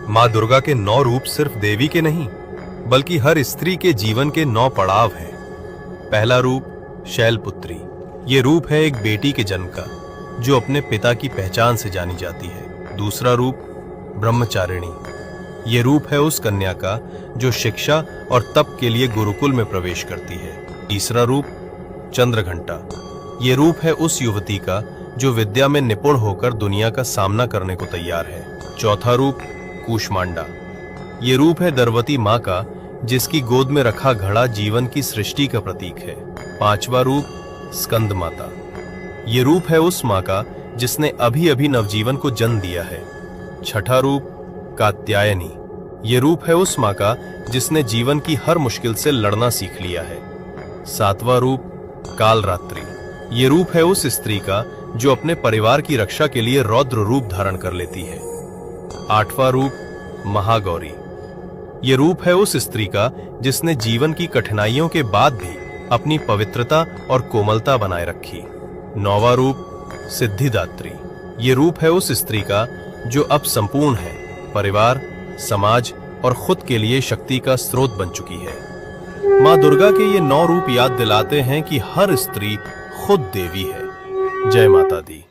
माँ दुर्गा के 9 रूप सिर्फ देवी के नहीं, बल्कि हर स्त्री के जीवन के 9 पड़ाव हैं। पहला रूप शैलपुत्री। ये रूप है एक बेटी के जन्म का, जो अपने पिता की पहचान से जानी जाती है। दूसरा रूप ब्रह्मचारिणी। ये रूप है उस कन्या का जो शिक्षा और तप के लिए गुरुकुल में प्रवेश करती है। तीसरा रूप चंद्रघंटा। ये रूप है उस युवती का जो विद्या में निपुण होकर दुनिया का सामना करने को तैयार है। चौथा रूप कूष्मांडा। ये रूप है दरवती माँ का, जिसकी गोद में रखा घड़ा जीवन की सृष्टि का प्रतीक है। पांचवा रूप स्कंद माता। ये रूप है उस माँ का जिसने अभी अभी नवजीवन को जन्म दिया है। छठा रूप कात्यायनी। ये रूप है उस माँ का जिसने जीवन की हर मुश्किल से लड़ना सीख लिया है। सातवां रूप कालरात्रि। ये रूप है उस स्त्री का जो अपने परिवार की रक्षा के लिए रौद्र रूप धारण कर लेती है। आठवां रूप महागौरी। ये रूप है उस स्त्री का जिसने जीवन की कठिनाइयों के बाद भी अपनी पवित्रता और कोमलता बनाए रखी। नौवां रूप सिद्धिदात्री। ये रूप है उस स्त्री का जो अब संपूर्ण है, परिवार, समाज और खुद के लिए शक्ति का स्रोत बन चुकी है। माँ दुर्गा के ये 9 रूप याद दिलाते हैं कि हर स्त्री खुद देवी है। जय माता दी।